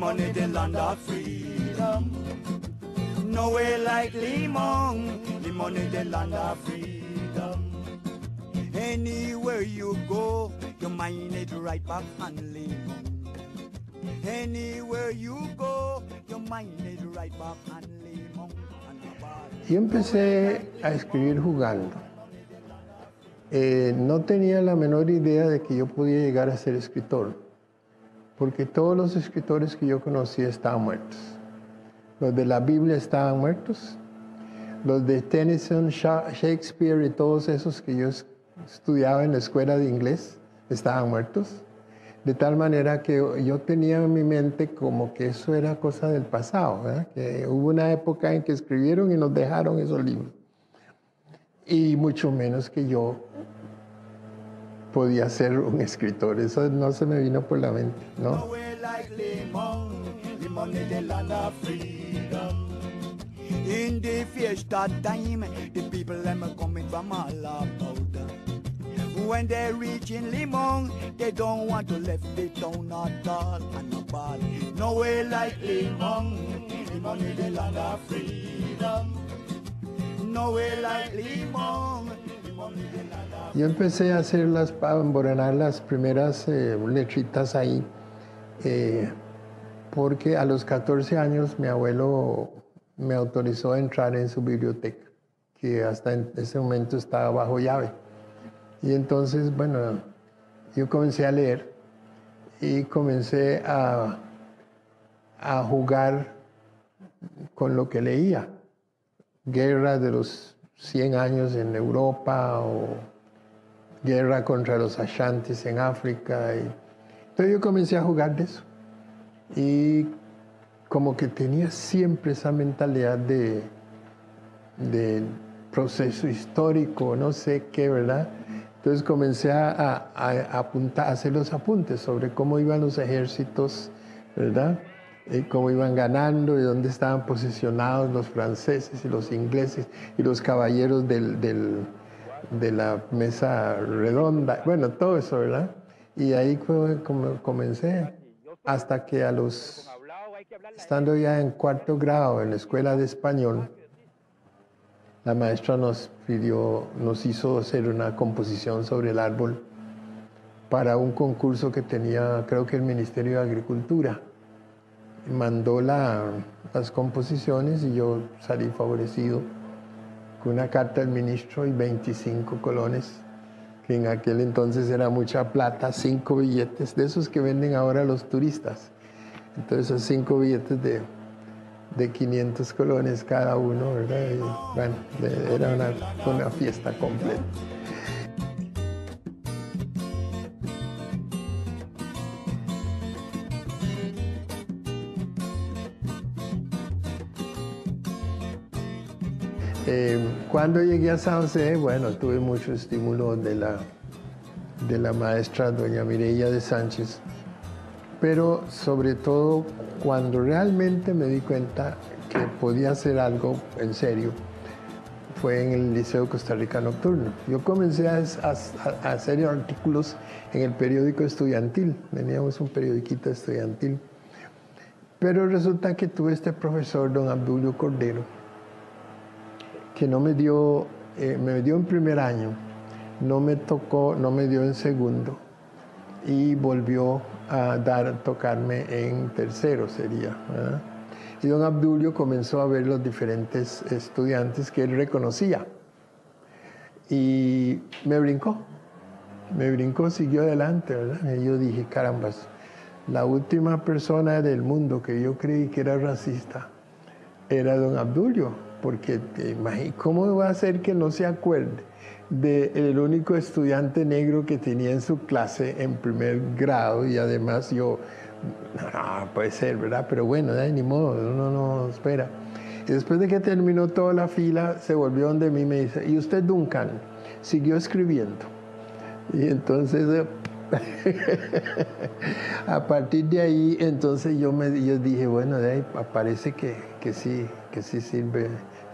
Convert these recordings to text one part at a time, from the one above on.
Limón is the land of freedom. Nowhere like Limón. Limón is the land of freedom. Anywhere you go, your mind is right back on Limón. Anywhere you go, your mind is right back on Limón. Yo empecé a escribir jugando. No tenía la menor idea de que yo podía llegar a ser escritor, porque todos los escritores que yo conocía estaban muertos. Los de la Biblia estaban muertos, los de Tennyson, Shakespeare y todos esos que yo estudiaba en la escuela de inglés estaban muertos. De tal manera que yo tenía en mi mente como que eso era cosa del pasado, ¿verdad? Que hubo una época en que escribieron y nos dejaron esos libros. Y mucho menos que yo podía ser un escritor. Eso no se me vino por la mente, ¿no? In the fiesta time, the people them are coming from all about. When they reach in Limón, they don't want to left the town at all. And nobody, nowhere like Limón. Limón is the land of freedom. Nowhere like Limón. Limón is the land of freedom. Yo empecé a hacer a emboronar las primeras letritas ahí, porque a los 14 años mi abuelo me autorizó a entrar en su biblioteca, que hasta en ese momento estaba bajo llave. Y entonces, bueno, yo comencé a leer y comencé a jugar con lo que leía. Guerra de los 100 años en Europa o guerra contra los Ashantis en África. Entonces yo comencé a jugar de eso. Y como que tenía siempre esa mentalidad de proceso histórico, no sé qué, ¿verdad? Entonces comencé a hacer los apuntes sobre cómo iban los ejércitos, ¿verdad? Y cómo iban ganando y dónde estaban posicionados los franceses y los ingleses y los caballeros de la mesa redonda. Bueno, todo eso, ¿verdad? Y ahí fue como comencé, hasta que estando ya en 4º grado en la escuela de español, la maestra nos hizo hacer una composición sobre el árbol para un concurso que tenía, creo que el Ministerio de Agricultura. Mandó las composiciones y yo salí favorecido con una carta del ministro y 25 colones, que en aquel entonces era mucha plata, 5 billetes, de esos que venden ahora los turistas. Entonces esos 5 billetes de 500 colones cada uno, ¿verdad? Y, bueno, era una fiesta completa. Cuando llegué a San José, bueno, tuve mucho estímulo de la maestra doña Mireya de Sánchez, pero sobre todo cuando realmente me di cuenta que podía hacer algo en serio, fue en el Liceo Costa Rica Nocturno. Yo comencé a hacer artículos en el periódico estudiantil, teníamos un periodiquito estudiantil, pero resulta que tuve este profesor, don Abdulio Cordero, que no me dio en primer año, no me dio en segundo y volvió a tocarme en tercero sería, ¿verdad? Y don Abdulio comenzó a ver los diferentes estudiantes que él reconocía y me brincó, siguió adelante, ¿verdad? Y yo dije, carambas, la última persona del mundo que yo creí que era racista era don Abdulio. Porque ¿cómo va a ser que no se acuerde del único estudiante negro que tenía en su clase en primer grado? Y además yo, no puede ser, ¿verdad? Pero bueno, ni modo, uno no espera. Y después de que terminó toda la fila, se volvió donde mí y me dice, ¿y usted, Duncan? Siguió escribiendo. Y entonces, a partir de ahí, entonces yo dije, bueno, de ahí parece que sí sirve,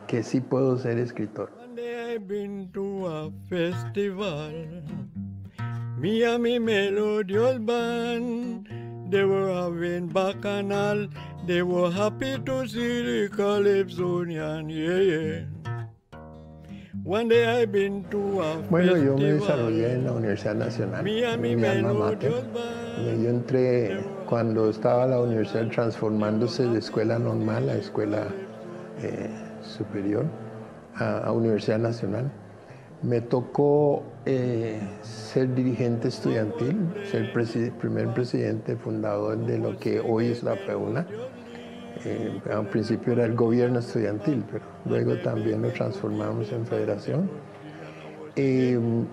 que sí puedo ser escritor. I've been to a festival, me and me melodious band, they were having bacchanal. They were happy to see the Calypsonian, yeah, yeah. One day I've been to a Bueno, yo me festival. desarrollé en la Universidad Nacional, Me and me en mi alma mater. melodious band. Yo entré cuando estaba la universidad transformándose de escuela normal a escuela superior, a Universidad Nacional. Me tocó ser dirigente estudiantil, ser primer presidente fundador de lo que hoy es la FEUNA. Al principio era el gobierno estudiantil, pero luego también lo transformamos en federación.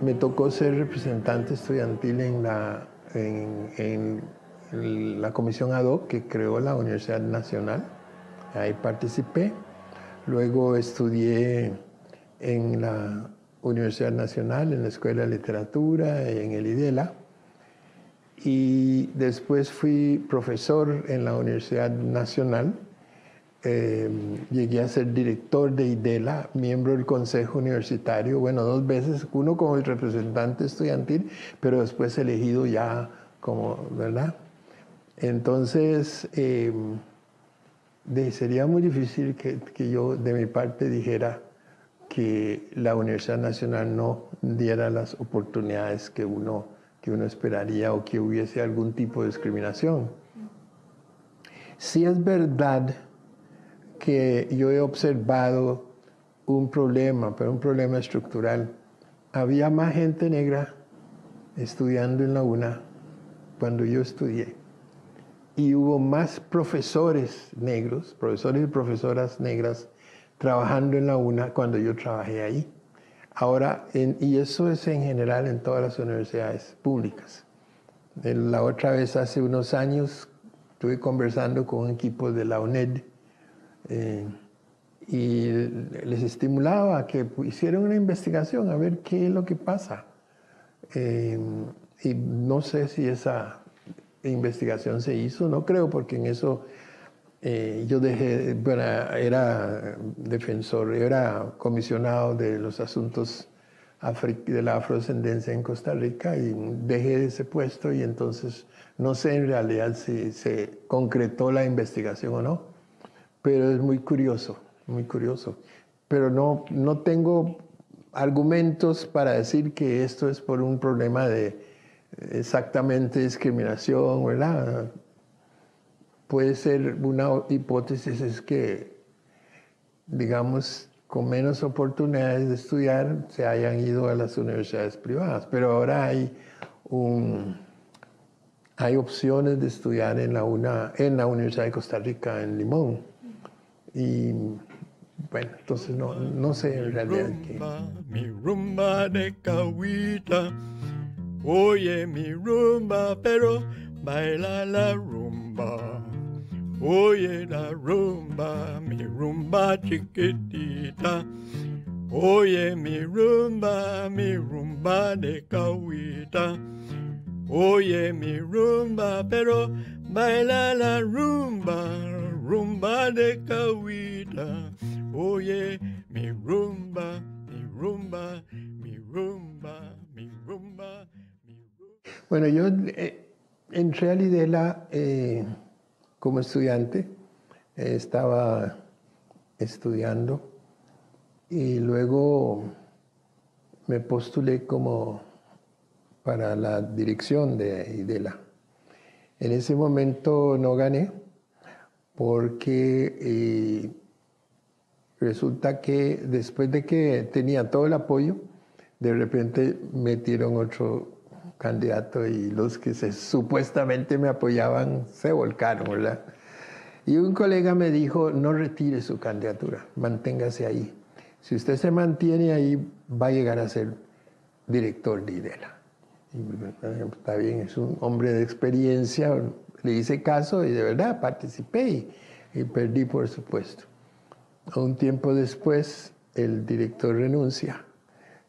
Me tocó ser representante estudiantil en la comisión ad hoc que creó la Universidad Nacional. Ahí participé. Luego estudié en la Universidad Nacional, en la Escuela de Literatura, en el IDELA. Y después fui profesor en la Universidad Nacional. Llegué a ser director de IDELA, miembro del Consejo Universitario, bueno, 2 veces, uno como el representante estudiantil, pero después elegido ya como, ¿verdad? Entonces, sería muy difícil que yo de mi parte dijera que la Universidad Nacional no diera las oportunidades que uno esperaría o que hubiese algún tipo de discriminación. Sí es verdad que yo he observado un problema, pero un problema estructural. Había más gente negra estudiando en la UNA cuando yo estudié. Y hubo más profesores negros, profesores y profesoras negras, trabajando en la UNA cuando yo trabajé ahí. Ahora, y eso es en general en todas las universidades públicas. La otra vez, hace unos años, estuve conversando con un equipo de la UNED y les estimulaba a que hicieran una investigación a ver qué es lo que pasa. Y no sé si esa investigación se hizo, no creo, porque en eso yo era defensor, era comisionado de los asuntos de la afrodescendencia en Costa Rica y dejé ese puesto y entonces no sé en realidad si se concretó la investigación o no, pero es muy curioso, muy curioso. Pero no tengo argumentos para decir que esto es por un problema de exactamente discriminación, ¿verdad? Puede ser una hipótesis, es que, digamos, con menos oportunidades de estudiar se hayan ido a las universidades privadas, pero ahora hay opciones de estudiar en la Universidad de Costa Rica, en Limón. Y bueno, entonces no sé en realidad qué. Mi rumba de Cahuita, oye mi rumba, pero baila la rumba. Oye la rumba, mi rumba chiquitita. Oye mi rumba de Cahuita. Oye mi rumba, pero baila la rumba, rumba de Cahuita. Oye mi rumba, mi rumba, mi rumba, mi rumba, mi rumba. Bueno, yo entré al IDELA como estudiante, estaba estudiando y luego me postulé para la dirección de IDELA. En ese momento no gané porque resulta que después de que tenía todo el apoyo, de repente metieron otro candidato y los que supuestamente me apoyaban se volcaron, ¿verdad? Y un colega me dijo, no retire su candidatura, manténgase ahí. Si usted se mantiene ahí, va a llegar a ser director de IDELA. Y, está bien, es un hombre de experiencia, le hice caso y de verdad participé y perdí por supuesto. Un tiempo después, el director renuncia.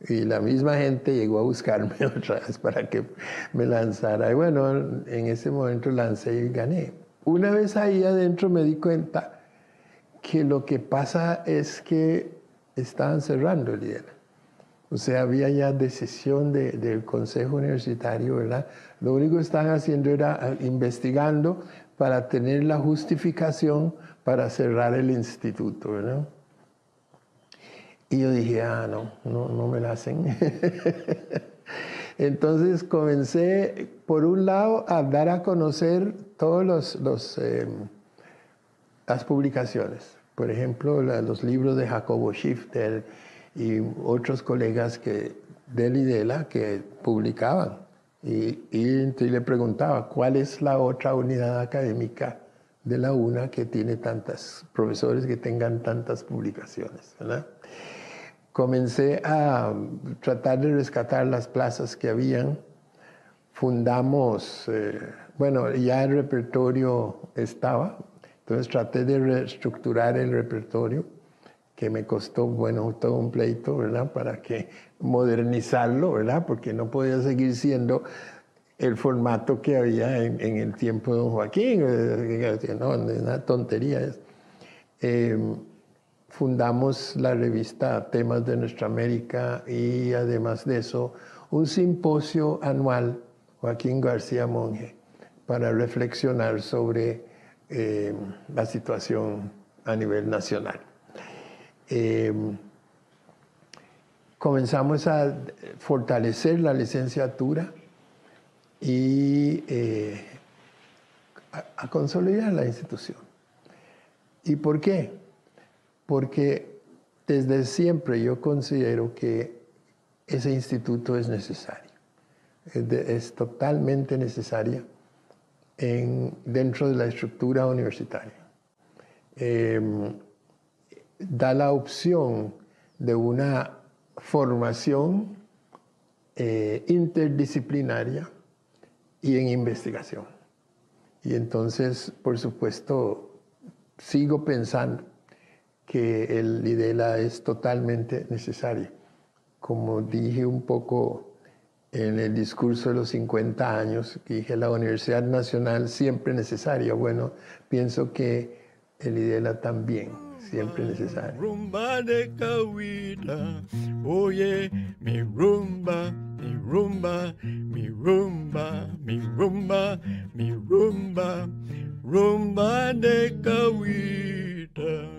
Y la misma gente llegó a buscarme otra vez para que me lanzara. Y bueno, en ese momento lancé y gané. Una vez ahí adentro me di cuenta que lo que pasa es que estaban cerrando el IDELA. O sea, había ya decisión del Consejo Universitario, ¿verdad? Lo único que estaban haciendo era investigando para tener la justificación para cerrar el instituto, ¿verdad? Y yo dije, no me la hacen. Entonces comencé, por un lado, a dar a conocer todas las publicaciones. Por ejemplo, los libros de Jacobo Schifter y otros colegas de Lidela que publicaban. Y entonces le preguntaba, ¿cuál es la otra unidad académica de la UNA que tiene tantos profesores que tengan tantas publicaciones, ¿verdad? Comencé a tratar de rescatar las plazas que habían. Fundamos, ya el repertorio estaba, entonces traté de reestructurar el repertorio, que me costó, todo un pleito, ¿verdad? Para que modernizarlo, ¿verdad? Porque no podía seguir siendo el formato que había en el tiempo de don Joaquín. No, una tontería. Fundamos la revista Temas de Nuestra América y además de eso, un simposio anual, Joaquín García Monge, para reflexionar sobre la situación a nivel nacional. Comenzamos a fortalecer la licenciatura y a consolidar la institución. ¿Y por qué? Porque desde siempre yo considero que ese instituto es necesario, es totalmente necesaria dentro de la estructura universitaria. Da la opción de una formación interdisciplinaria y en investigación. Y entonces, por supuesto, sigo pensando que el Lidela es totalmente necesario. Como dije un poco en el discurso de los 50 años, que dije la Universidad Nacional siempre necesaria. Bueno, pienso que el Lidela también, siempre necesario. Rumba de Cahuita, oye, mi rumba, mi rumba, mi rumba, mi rumba, mi rumba, rumba de Cahuita.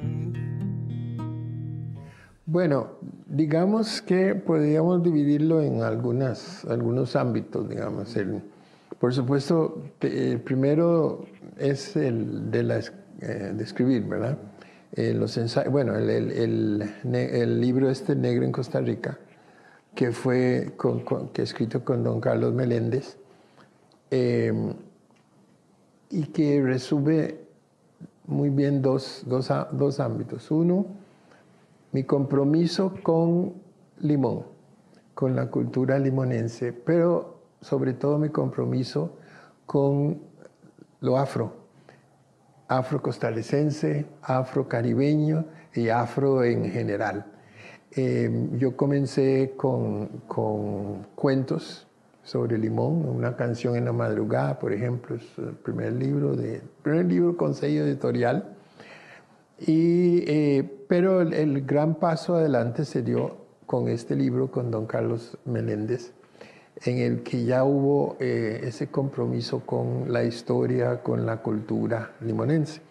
Bueno, digamos que podríamos dividirlo en algunos ámbitos, digamos. Por supuesto, el primero es el de escribir, ¿verdad? Los ensayos, bueno, el libro Negro en Costa Rica, que fue escrito con don Carlos Meléndez, y que resume muy bien dos ámbitos. Uno, mi compromiso con Limón, con la cultura limonense, pero sobre todo mi compromiso con lo afro-costarricense, afro-caribeño y afro en general. Yo comencé con cuentos sobre Limón, una canción en la madrugada, por ejemplo, es el primer libro con sello editorial. Pero el gran paso adelante se dio con este libro, con don Carlos Meléndez, en el que ya hubo ese compromiso con la historia, con la cultura limonense.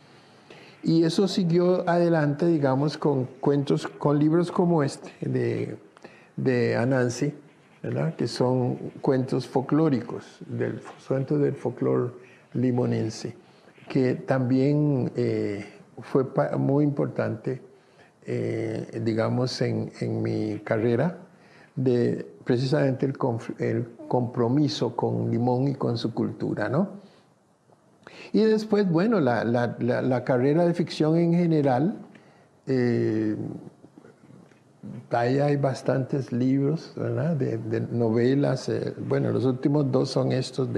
Y eso siguió adelante, digamos, con libros como este, de Anansi, ¿verdad? Que son cuentos folclóricos, cuentos del folclore limonense, que también fue muy importante, digamos, en mi carrera, precisamente el compromiso con Limón y con su cultura, ¿no? Y después, bueno, la carrera de ficción en general, ahí hay bastantes libros, ¿verdad? De novelas. Bueno, los últimos dos son estos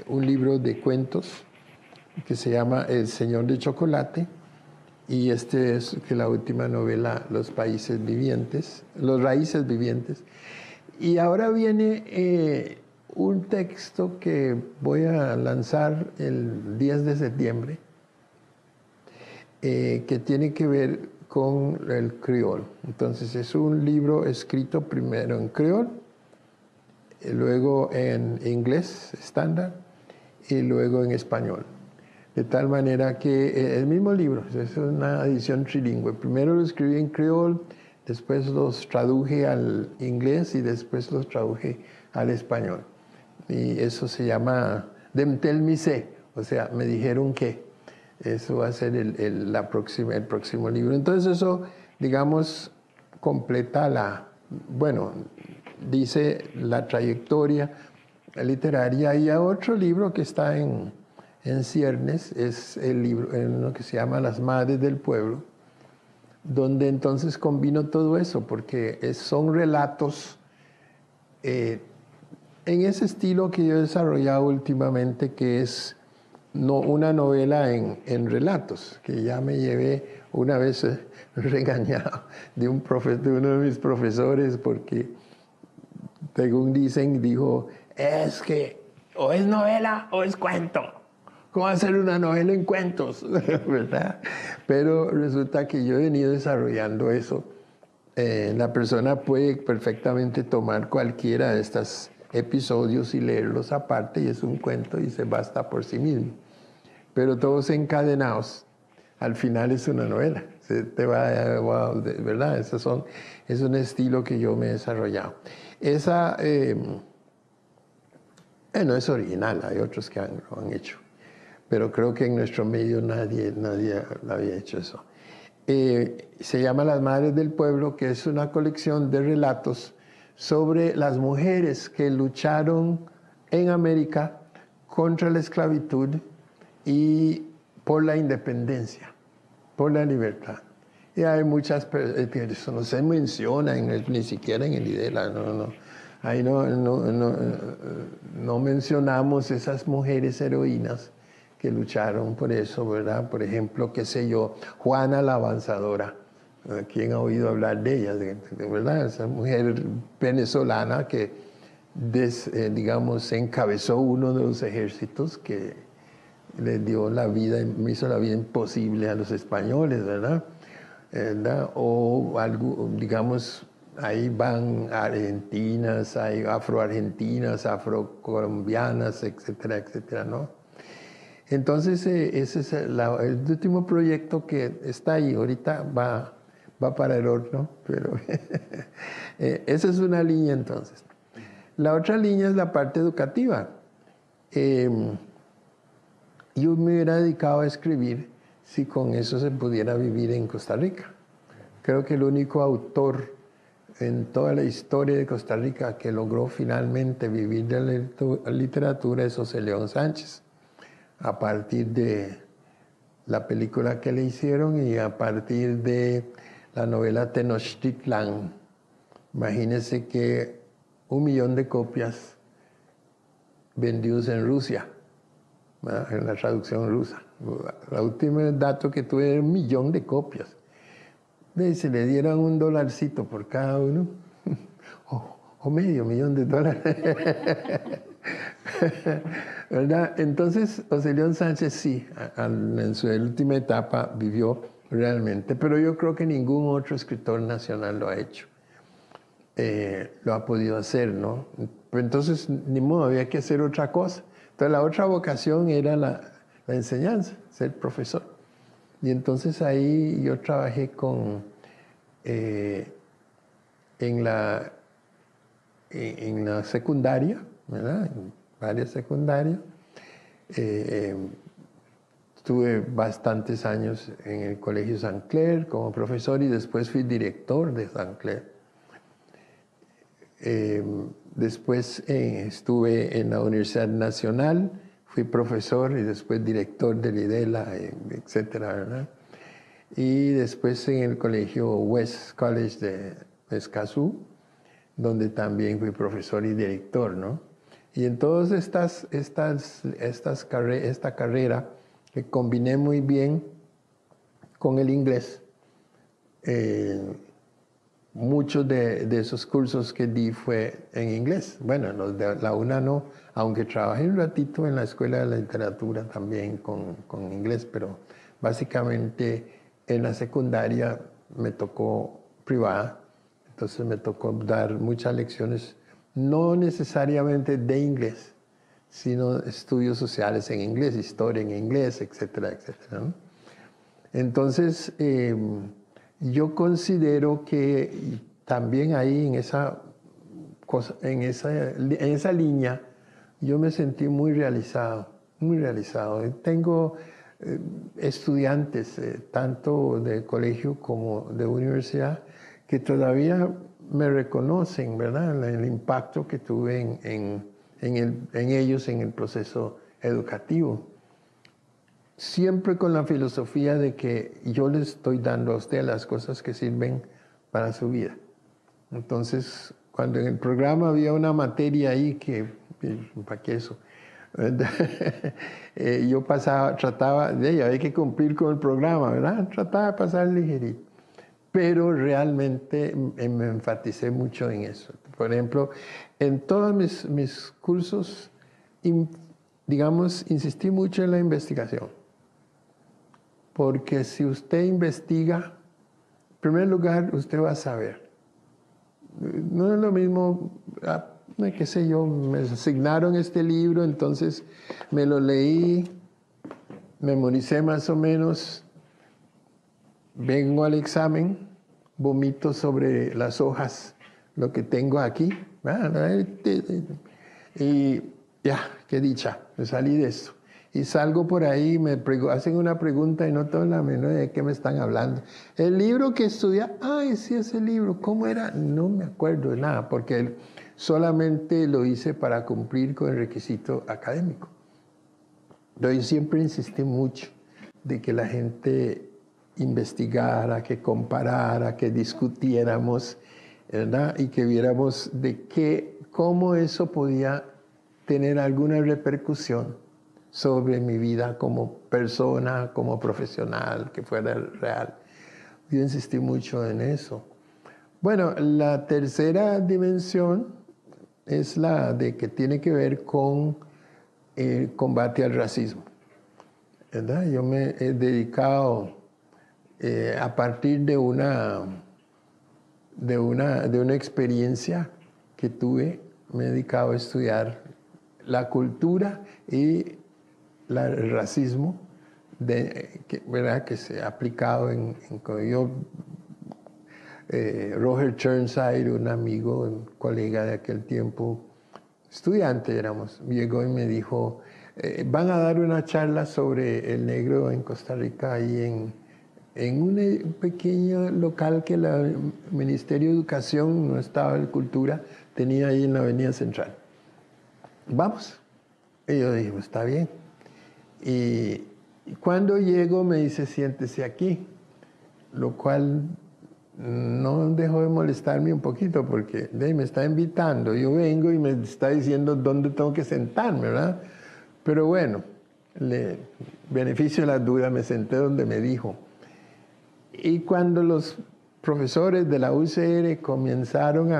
un libro de cuentos que se llama El Señor de Chocolate, y este es la última novela, Los Raíces Vivientes. Y ahora viene un texto que voy a lanzar el 10 de septiembre, que tiene que ver con el criol. Entonces es un libro escrito primero en criol, luego en inglés estándar y luego en español. De tal manera que el mismo libro, es una edición trilingüe. Primero lo escribí en criol, después los traduje al inglés y después los traduje al español. Y eso se llama Dem tel mi sé, o sea, me dijeron que. Eso va a ser el próximo libro. Entonces eso, digamos, completa dice la trayectoria literaria. Y hay otro libro que está en ciernes, es el libro uno que se llama Las Madres del Pueblo, donde entonces combino todo eso, porque son relatos en ese estilo que yo he desarrollado últimamente, que es una novela en relatos, que ya me llevé una vez regañado de uno de mis profesores, porque según dijo, es que o es novela o es cuento. ¿Cómo hacer una novela en cuentos? ¿Verdad? Pero resulta que yo he venido desarrollando eso. La persona puede perfectamente tomar cualquiera de estos episodios y leerlos aparte, y es un cuento y se basta por sí mismo. Pero todos encadenados, al final es una novela. ¿Verdad? Es un estilo que yo me he desarrollado. Esa no es original, hay otros que lo han hecho. Pero creo que en nuestro medio nadie había hecho eso. Se llama Las Madres del Pueblo, que es una colección de relatos sobre las mujeres que lucharon en América contra la esclavitud y por la independencia, por la libertad. Y hay muchas, eso no se menciona ni siquiera en el IDELA, ahí no mencionamos esas mujeres heroínas que lucharon por eso, ¿verdad? Por ejemplo, qué sé yo, Juana la Avanzadora. ¿Quién ha oído hablar de ella? ¿Verdad? Esa mujer venezolana que, digamos, encabezó uno de los ejércitos que les dio hizo la vida imposible a los españoles, ¿verdad? O algo, digamos, ahí van argentinas, hay afroargentinas, afrocolombianas, etcétera, etcétera, ¿no? Entonces, ese es el último proyecto que está ahí. Ahorita va para el horno, pero esa es una línea entonces. La otra línea es la parte educativa. Yo me hubiera dedicado a escribir si con eso se pudiera vivir en Costa Rica. Creo que el único autor en toda la historia de Costa Rica que logró finalmente vivir de la literatura es José León Sánchez, a partir de la película que le hicieron y a partir de la novela Tenochtitlan. Imagínense que 1 millón de copias vendidos en Rusia, en la traducción rusa. El último dato que tuve era 1 millón de copias. Se le dieran $1 por cada uno, o medio millón de dólares. ¿Verdad? Entonces, José León Sánchez sí, en su última etapa vivió realmente, pero yo creo que ningún otro escritor nacional lo ha hecho. Lo ha podido hacer, ¿no? Pero entonces, ni modo, había que hacer otra cosa. Entonces, la otra vocación era la enseñanza, ser profesor. Y entonces ahí yo trabajé en la secundaria, ¿verdad? En varias secundarias. Estuve bastantes años en el Colegio San Clair como profesor y después fui director de San Clair. Después estuve en la Universidad Nacional, fui profesor y después director del IDELA, etcétera, ¿verdad? Y después en el Colegio West College de Escazú, donde también fui profesor y director, ¿no? Y en todas esta carrera que combiné muy bien con el inglés, muchos de esos cursos que di fue en inglés. Bueno, los de la UNA no, aunque trabajé un ratito en la Escuela de la Literatura también con inglés, pero básicamente en la secundaria me tocó privada, entonces me tocó dar muchas lecciones, no necesariamente de inglés, sino estudios sociales en inglés, historia en inglés, etcétera, etcétera, ¿no? Entonces, yo considero que también ahí en esa línea, yo me sentí muy realizado, muy realizado. Tengo estudiantes, tanto de colegio como de universidad, que todavía me reconocen, ¿verdad?, el impacto que tuve en ellos en el proceso educativo. Siempre con la filosofía de que yo les estoy dando a usted las cosas que sirven para su vida. Entonces, cuando en el programa había una materia ahí que, ¿para qué eso? Yo trataba de ella, hay que cumplir con el programa, ¿verdad? Trataba de pasar ligerito. Pero realmente me enfaticé mucho en eso. Por ejemplo, en todos mis cursos, digamos, insistí mucho en la investigación. Porque si usted investiga, en primer lugar, usted va a saber. No es lo mismo, qué sé yo, me asignaron este libro, entonces me lo leí, memoricé más o menos, vengo al examen, vomito sobre las hojas lo que tengo aquí, y ya, qué dicha, me salí de esto. Y salgo por ahí, me hacen una pregunta y no tengo la menor idea de qué me están hablando. El libro que estudia, ay, sí, ese libro, ¿cómo era? No me acuerdo de nada, porque solamente lo hice para cumplir con el requisito académico. Yo siempre insistí mucho de que la gente investigara, que comparara, que discutiéramos, ¿verdad? Y que viéramos cómo eso podía tener alguna repercusión sobre mi vida como persona, como profesional, que fuera real. Yo insistí mucho en eso. Bueno, la tercera dimensión es la de que tiene que ver con el combate al racismo, ¿verdad? Yo me he dedicado a partir de una experiencia que tuve, me he dedicado a estudiar la cultura y el racismo ¿verdad?, que se ha aplicado Roger Churnside, un amigo, un colega de aquel tiempo, estudiante éramos, llegó y me dijo, van a dar una charla sobre el negro en Costa Rica ahí en un pequeño local que el Ministerio de Educación, no estaba de Cultura, tenía ahí en la Avenida Central. Vamos. Y yo dije, pues, está bien. Y cuando llego me dice, siéntese aquí, lo cual no dejó de molestarme un poquito porque me está invitando, yo vengo y me está diciendo dónde tengo que sentarme, ¿verdad? Pero bueno, beneficio de la duda, me senté donde me dijo. Y cuando los profesores de la UCR comenzaron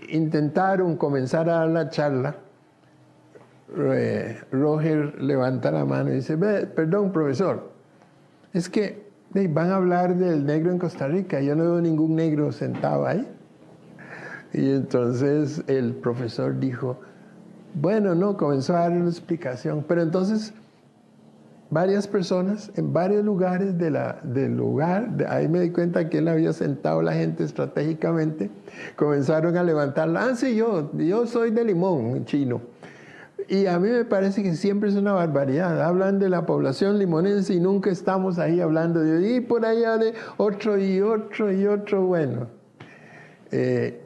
intentaron comenzar a dar la charla, Roger levanta la mano y dice, perdón, profesor, es que van a hablar del negro en Costa Rica, yo no veo ningún negro sentado ahí. Y entonces el profesor dijo, bueno, no, comenzó a dar una explicación, pero entonces varias personas en varios lugares del lugar, ahí me di cuenta que él había sentado la gente estratégicamente, comenzaron a levantarla, sí, yo soy de Limón, chino. Y a mí me parece que siempre es una barbaridad. Hablan de la población limonense y nunca estamos ahí hablando y por allá de otro y otro y otro. Bueno,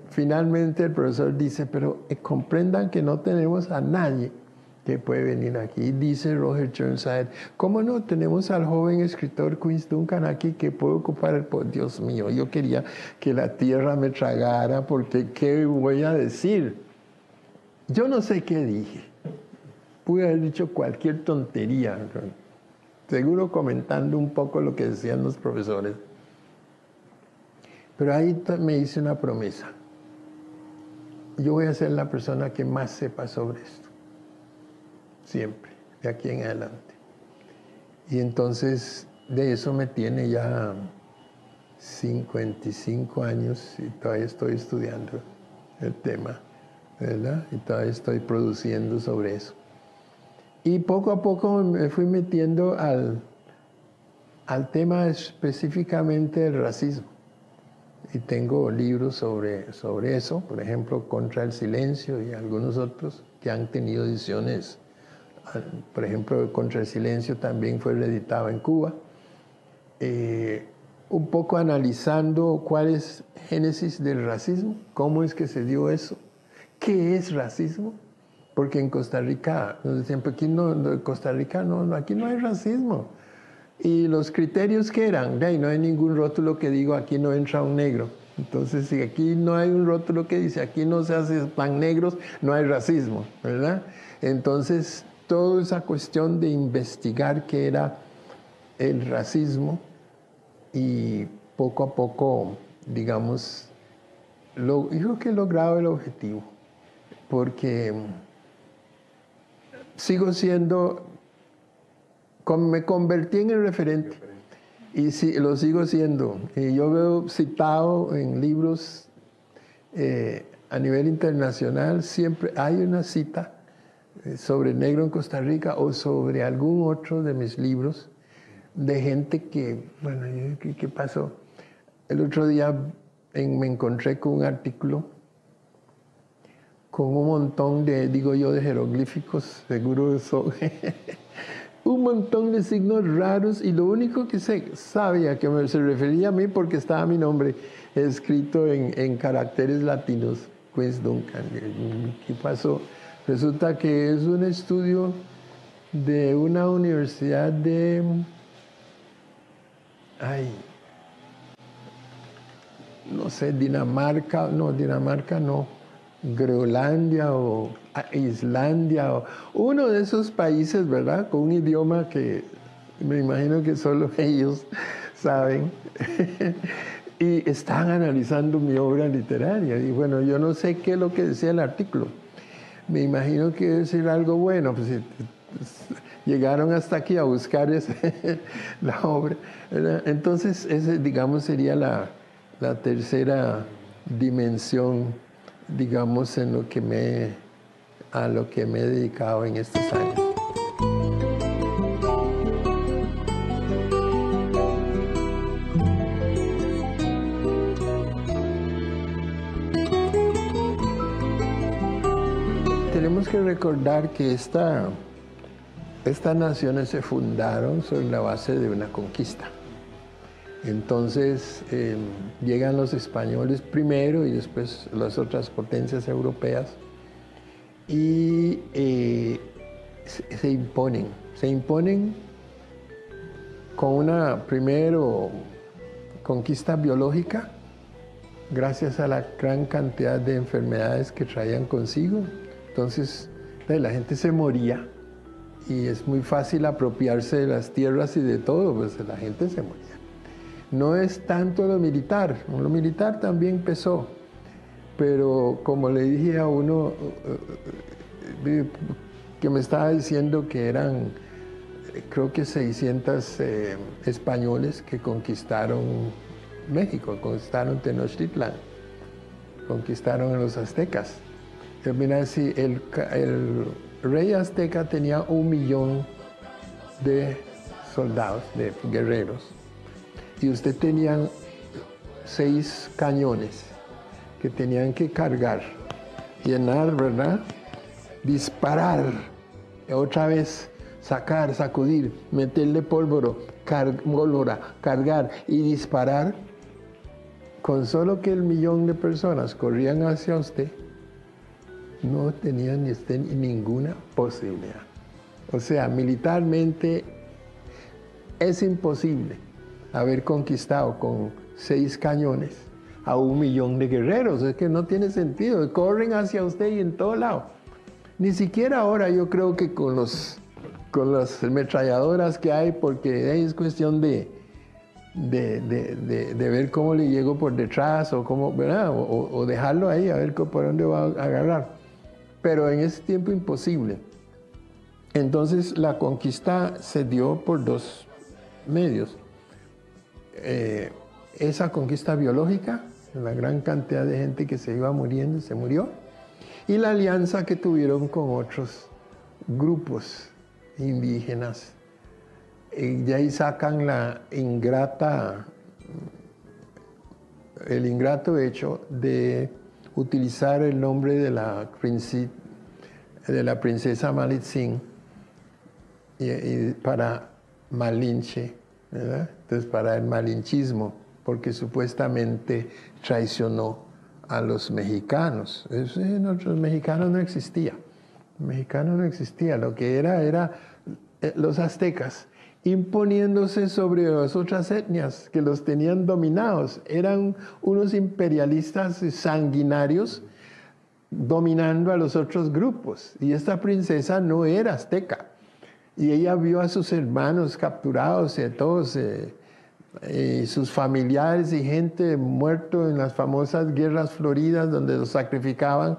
finalmente el profesor dice, pero comprendan que no tenemos a nadie que puede venir aquí. Dice Roger Churnside, ¿cómo no? Tenemos al joven escritor Quincy Duncan aquí que puede ocupar el podio. Dios mío, yo quería que la tierra me tragara porque ¿qué voy a decir? Yo no sé qué dije. Pude haber dicho cualquier tontería, seguro comentando un poco lo que decían los profesores. Pero ahí me hice una promesa. Yo voy a ser la persona que más sepa sobre esto. Siempre, de aquí en adelante. Y entonces de eso me tiene ya 55 años y todavía estoy estudiando el tema, ¿verdad? Y todavía estoy produciendo sobre eso. Y poco a poco me fui metiendo al tema específicamente del racismo. Y tengo libros sobre eso, por ejemplo, Contra el Silencio y algunos otros que han tenido ediciones. Por ejemplo, Contra el Silencio también fue reeditado en Cuba. Un poco analizando cuál es génesis del racismo, cómo es que se dio eso, qué es racismo. Porque en Costa Rica, nos decían, aquí aquí no hay racismo. Y los criterios que eran, no hay ningún rótulo que diga aquí no entra un negro. Entonces, si aquí no hay un rótulo que dice aquí no se hace pan negros, no hay racismo, ¿verdad? Entonces, toda esa cuestión de investigar qué era el racismo y poco a poco, digamos, yo creo que he logrado el objetivo, porque sigo siendo, me convertí en el referente y sí, lo sigo siendo. Y yo veo citado en libros a nivel internacional, siempre hay una cita sobre el negro en Costa Rica o sobre algún otro de mis libros de gente que, bueno, ¿qué pasó? El otro día me encontré con un artículo con un montón de, digo yo, de jeroglíficos, seguro son un montón de signos raros, y lo único que sabía que se refería a mí porque estaba mi nombre escrito en caracteres latinos, Quince Duncan. ¿Qué pasó? Resulta que es un estudio de una universidad de, no sé, Dinamarca no, Groenlandia o Islandia, o uno de esos países, ¿verdad? Con un idioma que me imagino que solo ellos saben. Y están analizando mi obra literaria. Y bueno, yo no sé qué es lo que decía el artículo. Me imagino que debe ser algo bueno, pues llegaron hasta aquí a buscar la obra, ¿verdad? Entonces, ese, digamos, sería la tercera dimensión, digamos, a lo que me he dedicado en estos años. Tenemos que recordar que estas naciones se fundaron sobre la base de una conquista. Entonces llegan los españoles primero y después las otras potencias europeas y se imponen con una primero conquista biológica, gracias a la gran cantidad de enfermedades que traían consigo. Entonces la gente se moría y es muy fácil apropiarse de las tierras y de todo, pues la gente se moría. No es tanto lo militar también pesó, pero como le dije a uno que me estaba diciendo que eran, creo que 600 españoles que conquistaron México, conquistaron Tenochtitlan, conquistaron a los aztecas. Mira, si el rey azteca tenía 1 millón de soldados, de guerreros, y usted tenían 6 cañones que tenían que cargar, llenar, ¿verdad? Disparar, otra vez sacar, sacudir, meterle pólvora, cargar y disparar. Con solo que 1 millón de personas corrían hacia usted, no tenían ninguna posibilidad. O sea, militarmente es imposible haber conquistado con 6 cañones a 1 millón de guerreros. Es que no tiene sentido. Corren hacia usted y en todo lado. Ni siquiera ahora yo creo que con las ametralladoras que hay, porque es cuestión de ver cómo le llego por detrás o cómo, ¿verdad? O dejarlo ahí a ver por dónde va a agarrar. Pero en ese tiempo imposible. Entonces la conquista se dio por 2 medios. esa conquista biológica, la gran cantidad de gente que se iba muriendo, se murió, y la alianza que tuvieron con otros grupos indígenas. Y de ahí sacan el ingrato hecho de utilizar el nombre de la princesa Malitzin para Malinche, ¿verdad? Entonces, para el malinchismo, porque supuestamente traicionó a los mexicanos. Los mexicanos no existía. Mexicano no existía. Lo que era los aztecas imponiéndose sobre las otras etnias que los tenían dominados. Eran unos imperialistas sanguinarios dominando a los otros grupos. Y esta princesa no era azteca. Y ella vio a sus hermanos capturados y a todos sus familiares y gente muerto en las famosas guerras floridas donde los sacrificaban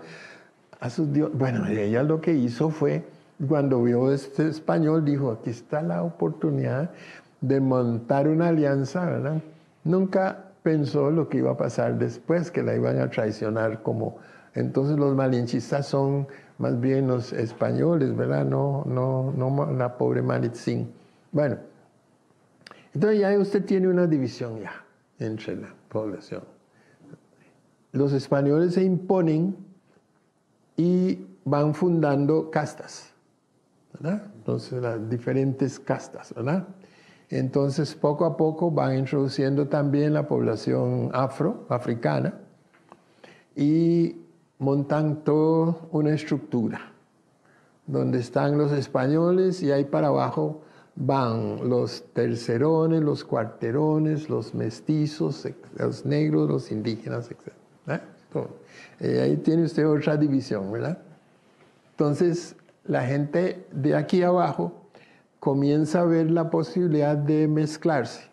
a sus dioses. Bueno, ella lo que hizo fue, cuando vio este español, dijo, aquí está la oportunidad de montar una alianza, ¿verdad? Nunca pensó lo que iba a pasar después, que la iban a traicionar como... Entonces los malinchistas son más bien los españoles, ¿verdad? No la pobre Malitzin. Bueno, entonces ya usted tiene una división ya entre la población. Los españoles se imponen y van fundando castas, ¿verdad? Entonces las diferentes castas, ¿verdad? Entonces poco a poco van introduciendo también la población africana y montan toda una estructura donde están los españoles y ahí para abajo van los tercerones, los cuarterones, los mestizos, los negros, los indígenas, etc. Ahí tiene usted otra división, ¿verdad? Entonces la gente de aquí abajo comienza a ver la posibilidad de mezclarse,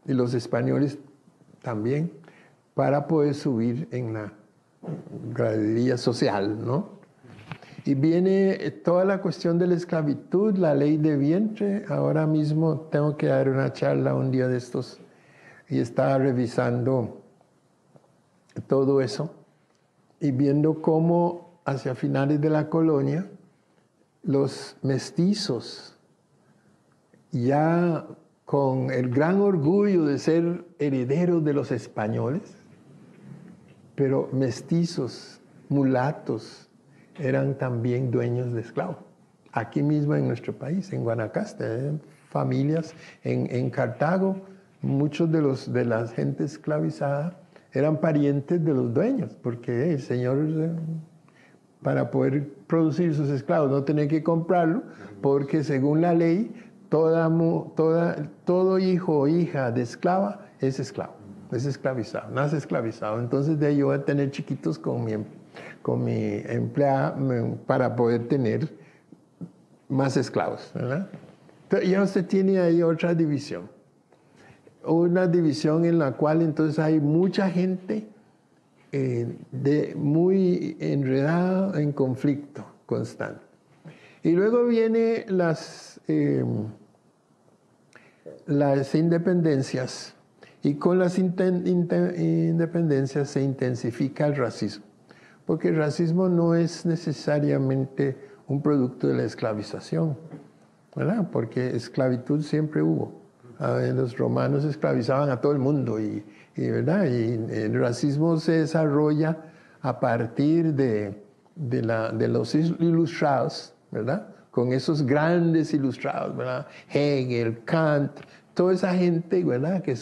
y los españoles también, para poder subir en la gradería social, ¿no? Y viene toda la cuestión de la esclavitud, la ley de vientre. Ahora mismo tengo que dar una charla un día de estos y estaba revisando todo eso y viendo cómo hacia finales de la colonia los mestizos, ya con el gran orgullo de ser herederos de los españoles, pero mestizos, mulatos, eran también dueños de esclavos. Aquí mismo en nuestro país, en Guanacaste, familias en Cartago, muchos de la gente esclavizada eran parientes de los dueños, porque el señor, para poder producir sus esclavos, no tenía que comprarlo, porque según la ley, todo hijo o hija de esclava es esclavo. Es esclavizado, nace esclavizado. Entonces de ahí yo voy a tener chiquitos con mi empleada para poder tener más esclavos, ¿verdad? Entonces ya usted tiene ahí otra división. Una división en la cual entonces hay mucha gente muy enredada en conflicto constante. Y luego viene las independencias. Y con las independencias se intensifica el racismo, porque el racismo no es necesariamente un producto de la esclavización, ¿verdad? Porque esclavitud siempre hubo. Los romanos esclavizaban a todo el mundo ¿verdad? Y el racismo se desarrolla a partir de los ilustrados, ¿verdad? Con esos grandes ilustrados, ¿verdad? Hegel, Kant, toda esa gente, ¿verdad? Que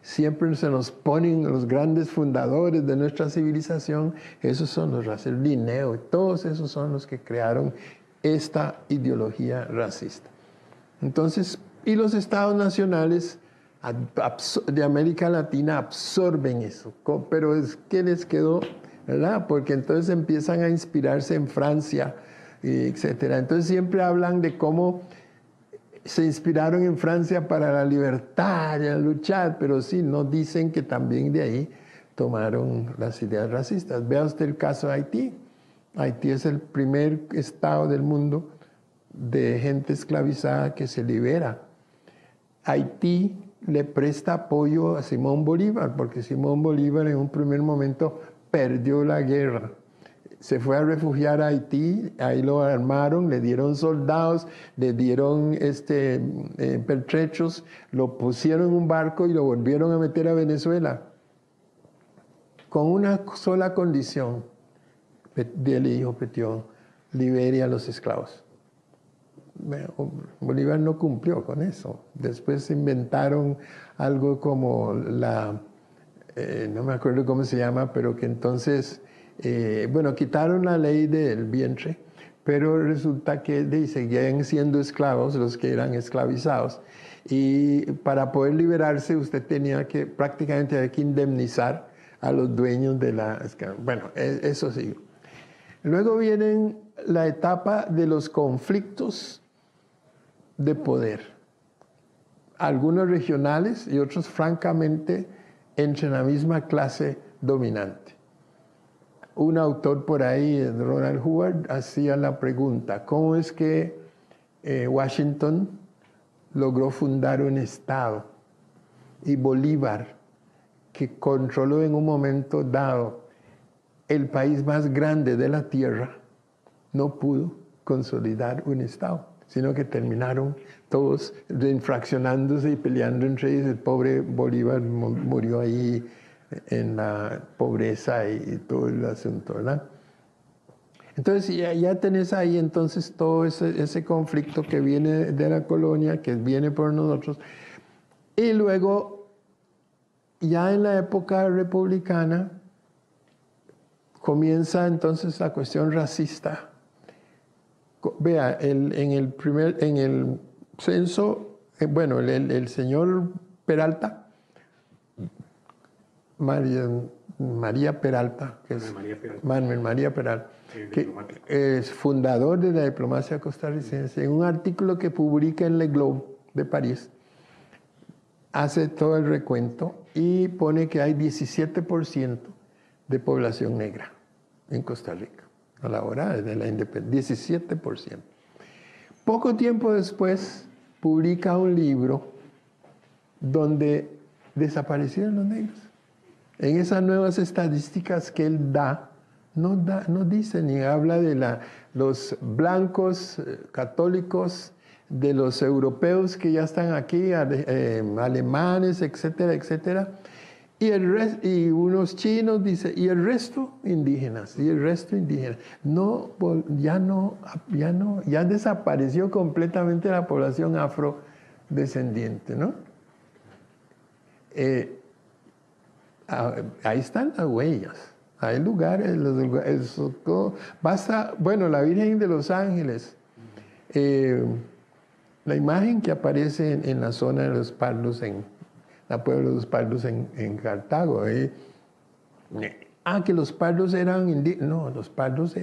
siempre se nos ponen los grandes fundadores de nuestra civilización. Esos son los racistas, Linneo, todos esos son los que crearon esta ideología racista. Entonces, y los estados nacionales de América Latina absorben eso, pero es que les quedó, ¿verdad? Porque entonces empiezan a inspirarse en Francia, etc. Entonces siempre hablan de cómo se inspiraron en Francia para la libertad y a luchar, pero sí, no dicen que también de ahí tomaron las ideas racistas. Vea usted el caso de Haití. Haití es el primer estado del mundo de gente esclavizada que se libera. Haití le presta apoyo a Simón Bolívar, porque Simón Bolívar en un primer momento perdió la guerra. Se fue a refugiar a Haití, ahí lo armaron, le dieron soldados, le dieron pertrechos, lo pusieron en un barco y lo volvieron a meter a Venezuela. Con una sola condición, le dijo Petión, libere a los esclavos. Bolívar no cumplió con eso. Después inventaron algo como no me acuerdo cómo se llama, pero que entonces, quitaron la ley del vientre, pero resulta que seguían siendo esclavos los que eran esclavizados. Y para poder liberarse usted prácticamente había que indemnizar a los dueños de la esclavitud. Bueno, eso sí. Luego viene la etapa de los conflictos de poder, algunos regionales y otros francamente entre la misma clase dominante. Un autor por ahí, Ronald Howard, hacía la pregunta, ¿cómo es que Washington logró fundar un estado y Bolívar, que controló en un momento dado el país más grande de la tierra, no pudo consolidar un estado, sino que terminaron todos infraccionándose y peleando entre ellos? El pobre Bolívar murió ahí en la pobreza y todo el asunto, ¿verdad? Entonces ya tenés ahí entonces todo ese conflicto que viene de la colonia, que viene por nosotros. Y luego, ya en la época republicana, comienza entonces la cuestión racista. Vea, en el censo, el señor Peralta, María Peralta, que es Manuel María Peralta, que es fundador de la diplomacia costarricense, en un artículo que publica en Le Globe de París, hace todo el recuento y pone que hay 17% de población negra en Costa Rica a la hora de la independencia, 17%. Poco tiempo después publica un libro donde desaparecieron los negros. En esas nuevas estadísticas que él no dice ni habla de los blancos católicos, de los europeos que ya están aquí, alemanes, etcétera, etcétera. Y unos chinos, dice, y el resto indígenas, ya desapareció completamente la población afrodescendiente, ¿no? Ahí están las huellas, hay lugares, la Virgen de los Ángeles, la imagen que aparece en la zona de los Pardos, la Puebla de los Pardos en Cartago. Que los pardos eran indígenas. No, los pardos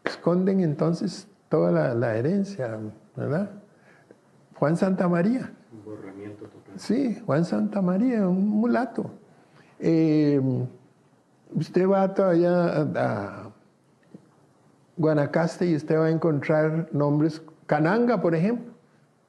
esconden entonces toda la herencia, ¿verdad? Juan Santamaría. Un borramiento total. Sí, Juan Santamaría, un mulato. Usted va todavía a Guanacaste y usted va a encontrar nombres, Cananga, por ejemplo.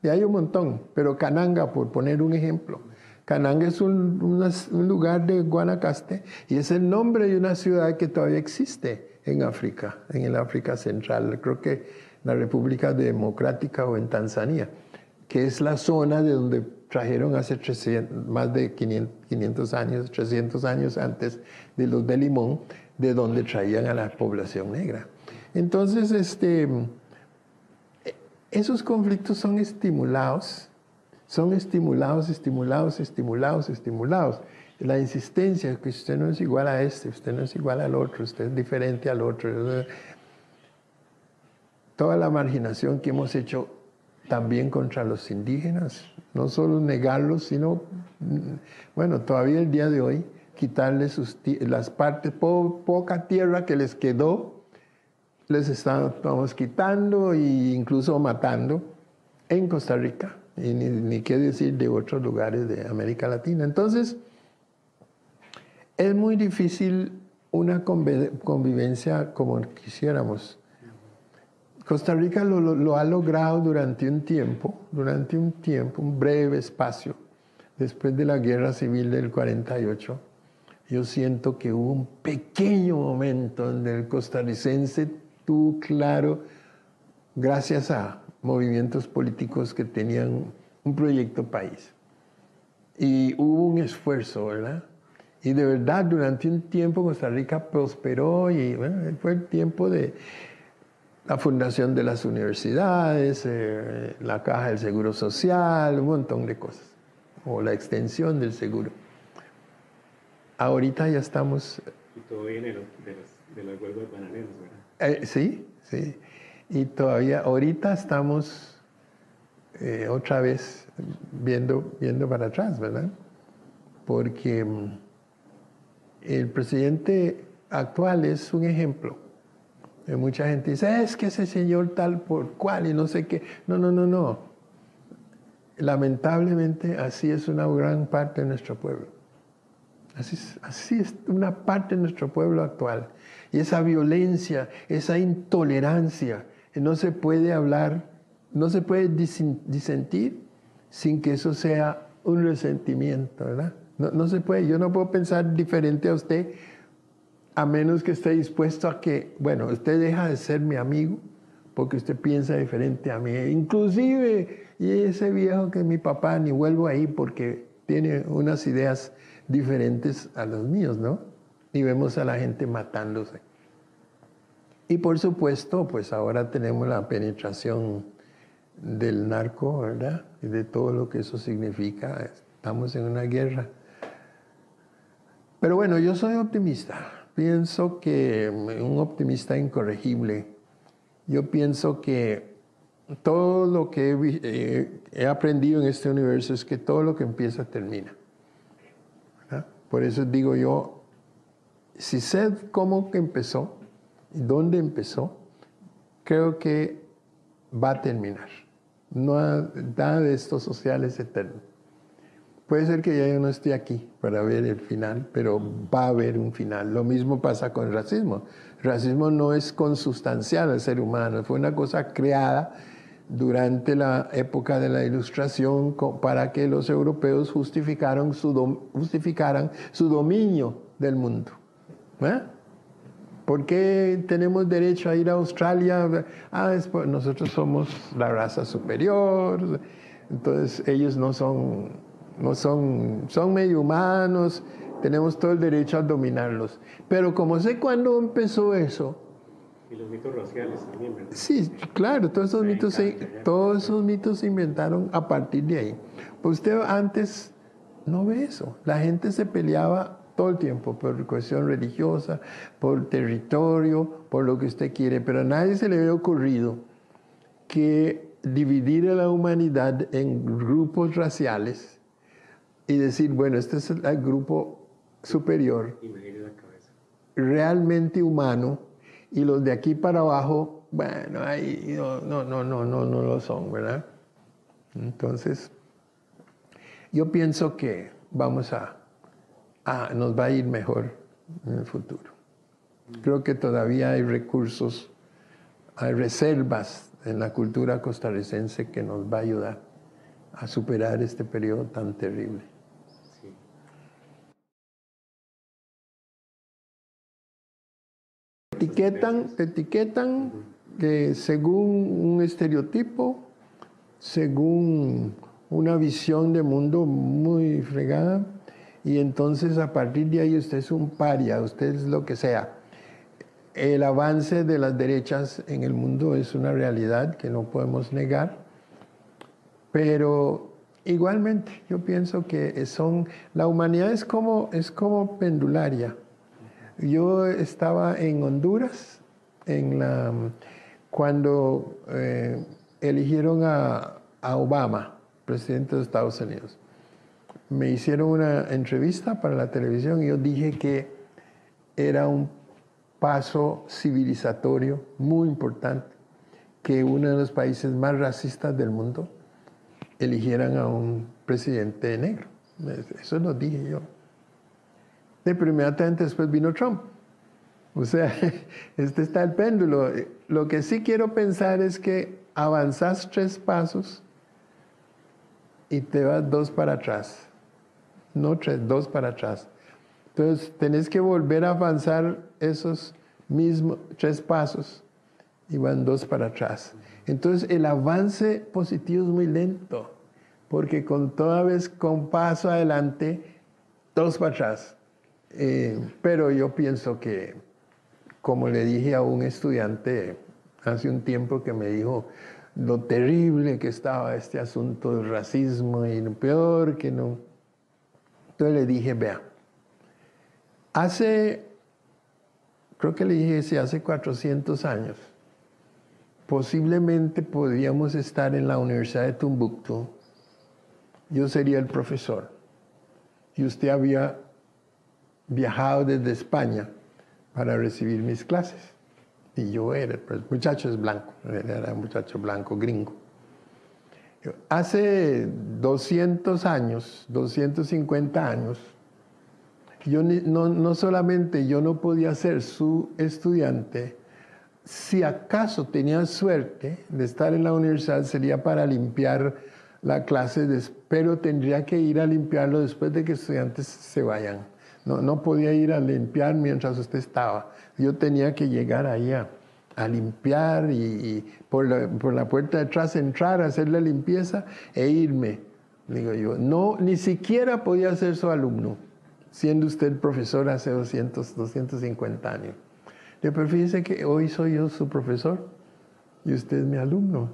Y hay un montón, pero Cananga, por poner un ejemplo. Cananga es un lugar de Guanacaste y es el nombre de una ciudad que todavía existe en África, en el África Central, creo que en la República Democrática o en Tanzania, que es la zona de donde trajeron hace más de 500 años, 300 años antes de los de Limón, de donde traían a la población negra. Entonces, esos conflictos son estimulados. La insistencia que usted no es igual a usted no es igual al otro, usted es diferente al otro. Toda la marginación que hemos hecho también contra los indígenas, no solo negarlos, sino, todavía el día de hoy, quitarles las partes, poca tierra que les quedó, les estamos quitando e incluso matando en Costa Rica, y ni qué decir de otros lugares de América Latina. Entonces, es muy difícil una convivencia como quisiéramos. Costa Rica lo ha logrado durante un tiempo, un breve espacio, después de la guerra civil del 48. Yo siento que hubo un pequeño momento donde el costarricense tuvo claro, gracias a movimientos políticos que tenían un proyecto país. Y hubo un esfuerzo, ¿verdad? Y de verdad, durante un tiempo Costa Rica prosperó y bueno, fue el tiempo de la fundación de las universidades, la caja del seguro social, un montón de cosas, o la extensión del seguro. Ahorita ya estamos... Y todo viene de los huelgas bananeros, ¿verdad? Sí, sí. Y todavía, ahorita estamos otra vez viendo para atrás, ¿verdad? Porque el presidente actual es un ejemplo. Mucha gente dice, es que ese señor tal por cual y no sé qué. No. Lamentablemente así es una gran parte de nuestro pueblo. Así es una parte de nuestro pueblo actual. Y esa violencia, esa intolerancia, no se puede hablar, no se puede disentir sin que eso sea un resentimiento, ¿verdad? No se puede, yo no puedo pensar diferente a usted a menos que esté dispuesto a que, bueno, usted deja de ser mi amigo porque usted piensa diferente a mí. Inclusive, y ese viejo que es mi papá, ni vuelvo ahí porque tiene unas ideas diferentes a los míos, ¿no? Y vemos a la gente matándose. Y por supuesto, pues ahora tenemos la penetración del narco, ¿verdad? Y de todo lo que eso significa. Estamos en una guerra. Pero bueno, yo soy optimista. Pienso que un optimista incorregible. Yo pienso que todo lo que he aprendido en este universo es que todo lo que empieza termina. ¿Verdad? Por eso digo yo, si sé cómo que empezó y dónde empezó, creo que va a terminar. No nada de estos sociales eternos. Puede ser que ya yo no esté aquí para ver el final, pero va a haber un final. Lo mismo pasa con el racismo. El racismo no es consustancial al ser humano, fue una cosa creada durante la época de la Ilustración para que los europeos justificaran su dominio del mundo. ¿Eh? ¿Por qué tenemos derecho a ir a Australia? Nosotros somos la raza superior, entonces ellos son medio humanos, tenemos todo el derecho a dominarlos. Pero como sé cuándo empezó eso... Y los mitos raciales también, ¿verdad? Sí, claro, todos esos mitos se inventaron a partir de ahí. Pues usted antes no ve eso. La gente se peleaba todo el tiempo por cuestión religiosa, por territorio, por lo que usted quiere, pero a nadie se le había ocurrido que dividir a la humanidad en grupos raciales y decir, bueno, este es el grupo superior, realmente humano, y los de aquí para abajo, bueno, ahí no lo son, ¿verdad? Entonces, yo pienso que nos va a ir mejor en el futuro. Creo que todavía hay recursos, hay reservas en la cultura costarricense que nos va a ayudar a superar este periodo tan terrible. Etiquetan según un estereotipo, según una visión de mundo muy fregada, y entonces a partir de ahí usted es un paria, usted es lo que sea. El avance de las derechas en el mundo es una realidad que no podemos negar, pero igualmente yo pienso que la humanidad es como pendularia. Yo estaba en Honduras cuando eligieron a Obama, presidente de Estados Unidos. Me hicieron una entrevista para la televisión y yo dije que era un paso civilizatorio muy importante que uno de los países más racistas del mundo eligieran a un presidente negro. Eso lo dije yo. Pero inmediatamente después vino Trump. O sea, está el péndulo. Lo que sí quiero pensar es que avanzas 3 pasos y te vas 2 para atrás. No 3, 2 para atrás. Entonces, tenés que volver a avanzar esos mismos 3 pasos y van 2 para atrás. Entonces, el avance positivo es muy lento, porque con paso adelante, 2 para atrás. Pero yo pienso que, como le dije a un estudiante hace un tiempo que me dijo lo terrible que estaba este asunto del racismo y lo peor que no. Entonces le dije, vea, creo que le dije, sí, hace 400 años, posiblemente podríamos estar en la Universidad de Tombuctú, yo sería el profesor, y usted había viajado desde España para recibir mis clases. Y yo el muchacho es blanco, él era un muchacho blanco, gringo. Hace 200 años, 250 años, yo no solamente yo no podía ser su estudiante, si acaso tenía suerte de estar en la universidad sería para limpiar la clase, pero tendría que ir a limpiarlo después de que estudiantes se vayan. No podía ir a limpiar mientras usted estaba. Yo tenía que llegar ahí a limpiar y por la puerta de atrás entrar, hacer la limpieza e irme. Digo yo, ni siquiera podía ser su alumno, siendo usted profesor hace 250 años. Pero fíjese que hoy soy yo su profesor y usted es mi alumno.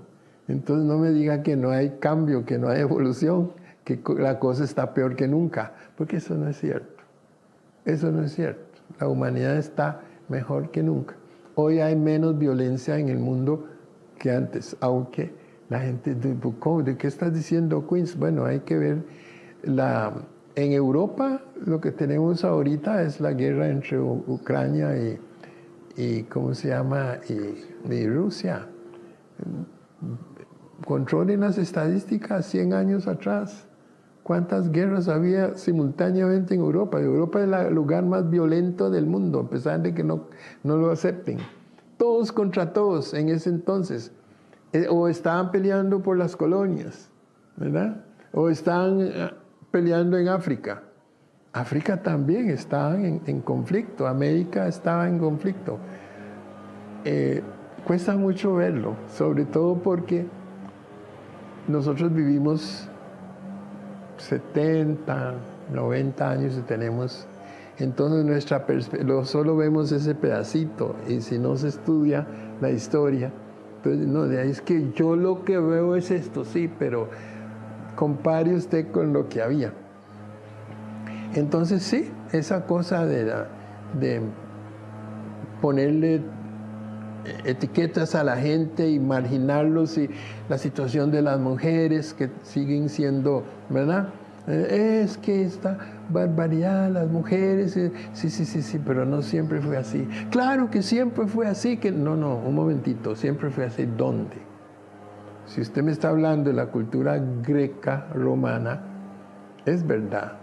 Entonces no me diga que no hay cambio, que no hay evolución, que la cosa está peor que nunca, porque eso no es cierto. Eso no es cierto. La humanidad está mejor que nunca. Hoy hay menos violencia en el mundo que antes, aunque la gente ¿de qué estás diciendo, Queens? Bueno, hay que ver en Europa lo que tenemos ahorita es la guerra entre Ucrania y ¿cómo se llama? Y Rusia. Controlen las estadísticas 100 años atrás. ¿Cuántas guerras había simultáneamente en Europa? Europa es el lugar más violento del mundo, a pesar de que no lo acepten. Todos contra todos en ese entonces. O estaban peleando por las colonias, ¿verdad? O estaban peleando en África. África también estaba en conflicto, América estaba en conflicto. Cuesta mucho verlo, sobre todo porque nosotros vivimos 70, 90 años y tenemos, entonces nuestra perspectiva, solo vemos ese pedacito y si no se estudia la historia, entonces no, es que yo lo que veo es esto, sí, pero compare usted con lo que había. Entonces sí, esa cosa de ponerle etiquetas a la gente y marginarlos y la situación de las mujeres que siguen siendo, ¿verdad? Es que esta barbaridad, las mujeres, sí, pero no siempre fue así. Claro que siempre fue así, que no, un momentito, siempre fue así, ¿dónde? Si usted me está hablando de la cultura greca, romana, es verdad,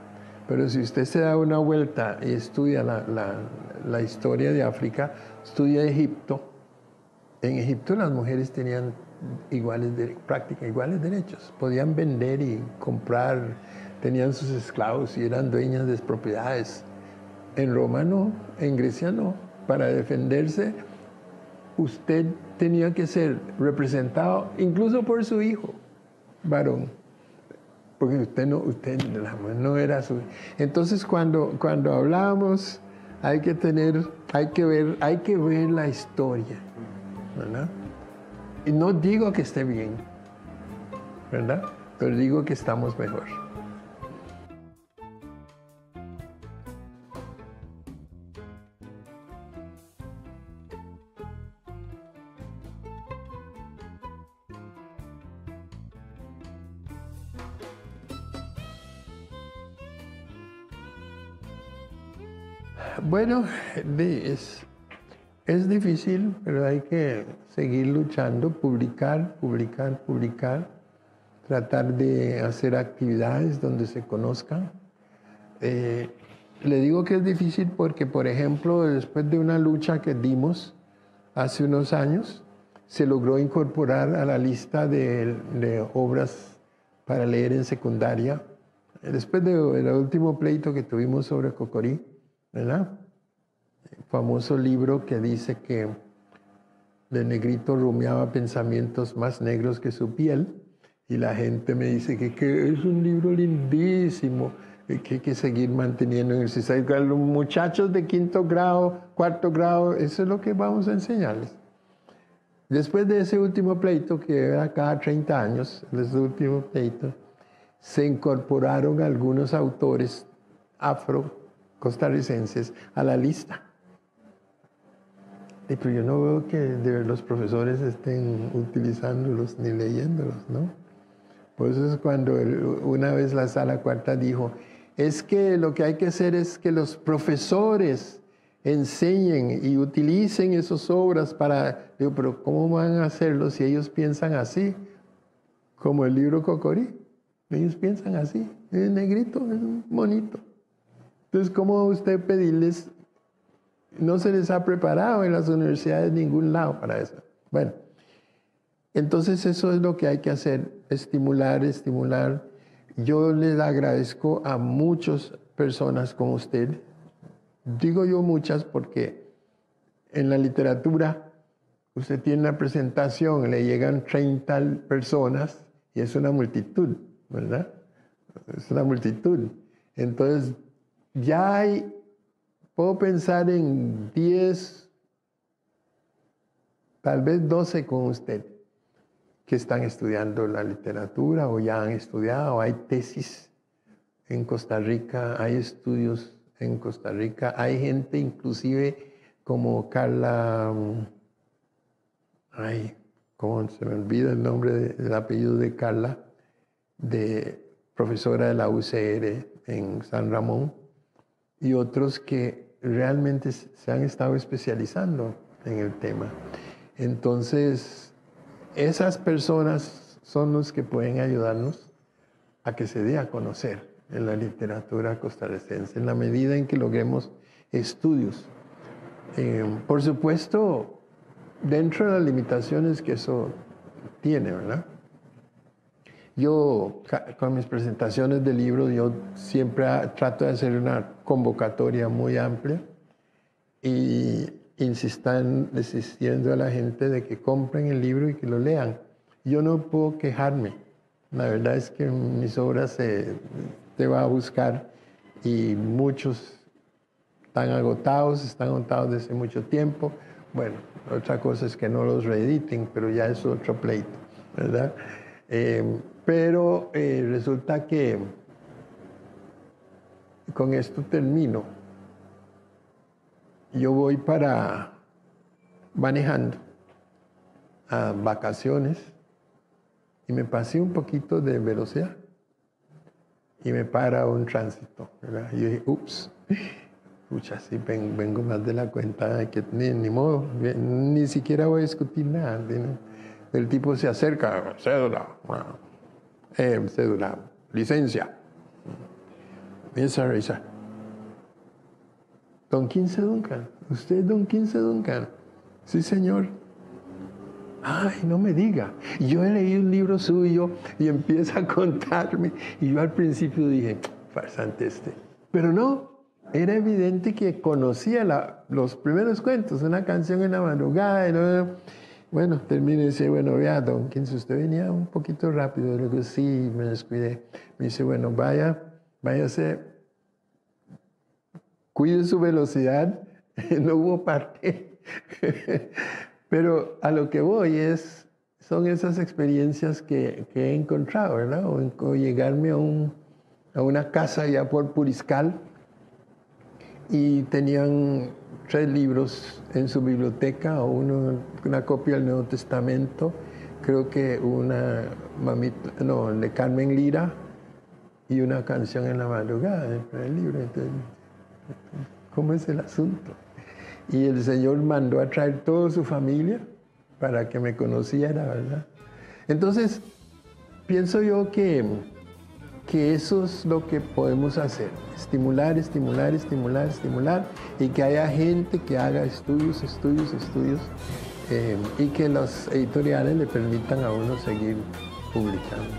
pero si usted se da una vuelta y estudia la historia de África, estudia Egipto, en Egipto las mujeres tenían iguales derechos. Podían vender y comprar, tenían sus esclavos y eran dueñas de propiedades. En Roma no, en Grecia no. Para defenderse, usted tenía que ser representado incluso por su hijo, varón. Porque usted no era su hijo. Entonces cuando hablamos, hay que ver la historia, ¿verdad? Y no digo que esté bien, ¿verdad? Pero digo que estamos mejor. Bueno, es difícil, pero hay que seguir luchando, publicar, tratar de hacer actividades donde se conozcan. Le digo que es difícil porque, por ejemplo, después de una lucha que dimos hace unos años, se logró incorporar a la lista de obras para leer en secundaria. Después del último pleito que tuvimos sobre Cocorí, ¿verdad? El famoso libro que dice que el negrito rumiaba pensamientos más negros que su piel, y la gente me dice que es un libro lindísimo, que hay que seguir manteniendo en el sistema. Los muchachos de 5º grado, 4º grado, eso es lo que vamos a enseñarles. Después de ese último pleito, que era cada 30 años, ese último pleito, se incorporaron algunos autores afro-costarricenses a la lista. Pero yo no veo que los profesores estén utilizándolos ni leyéndolos, ¿no? Por eso es cuando una vez la sala cuarta dijo, es que lo que hay que hacer es que los profesores enseñen y utilicen esas obras para... Digo, pero ¿cómo van a hacerlo si ellos piensan así? Como el libro Cocorí. Ellos piensan así. Es negrito, es bonito. Entonces, ¿cómo usted pedirles? No se les ha preparado en las universidades ningún lado para eso. Bueno, entonces eso es lo que hay que hacer, estimular. Yo les agradezco a muchas personas como usted. Digo yo muchas porque en la literatura usted tiene una presentación, le llegan 30 personas y es una multitud, ¿verdad? Es una multitud. Entonces, ya hay... Puedo pensar en 10, tal vez 12 con usted, que están estudiando la literatura o ya han estudiado. Hay tesis en Costa Rica, hay estudios en Costa Rica, hay gente inclusive como Carla, ¿cómo se me olvida el nombre el apellido de Carla? De profesora de la UCR en San Ramón. Y otros que realmente se han estado especializando en el tema. Entonces, esas personas son los que pueden ayudarnos a que se dé a conocer en la literatura costarricense, en la medida en que logremos estudios. Por supuesto, dentro de las limitaciones que eso tiene, ¿verdad? Yo, con mis presentaciones de libros, yo siempre trato de hacer una convocatoria muy amplia y insistiendo a la gente de que compren el libro y que lo lean. Yo no puedo quejarme. La verdad es que mis obras se va a buscar y muchos están agotados desde hace mucho tiempo. Bueno, otra cosa es que no los reediten, pero ya es otro pleito, ¿verdad? Pero resulta que con esto termino. Yo voy manejando a vacaciones y me pasé un poquito de velocidad y me para un tránsito, ¿verdad? Y yo dije, ups, pucha, sí, vengo más de la cuenta, que ni modo, ni siquiera voy a discutir nada, ¿no? El tipo se acerca, cédula, licencia. Empieza a revisar. Don Quince Duncan, ¿usted es Don Quince Duncan? Sí, señor. Ay, no me diga. Yo he leído un libro suyo y empieza a contarme. Y yo al principio dije, farsante este. Pero no, era evidente que conocía los primeros cuentos, una canción en la madrugada. Bueno, termino y dice, bueno, vea, don Quince, usted venía un poquito rápido. Le digo, sí, me descuidé. Me dice, bueno, váyase, cuide su velocidad. No hubo parte. Pero a lo que voy son esas experiencias que he encontrado, ¿verdad? O llegarme a una casa ya por Puriscal y tenían 3 libros en su biblioteca, una copia del Nuevo Testamento, creo que de Carmen Lira y una canción en la madrugada el libro. Entonces, ¿cómo es el asunto? Y el Señor mandó a traer toda su familia para que me conociera, ¿verdad? Entonces, pienso yo que que eso es lo que podemos hacer, estimular, estimular, estimular, estimular, y que haya gente que haga estudios, y que los editoriales le permitan a uno seguir publicando.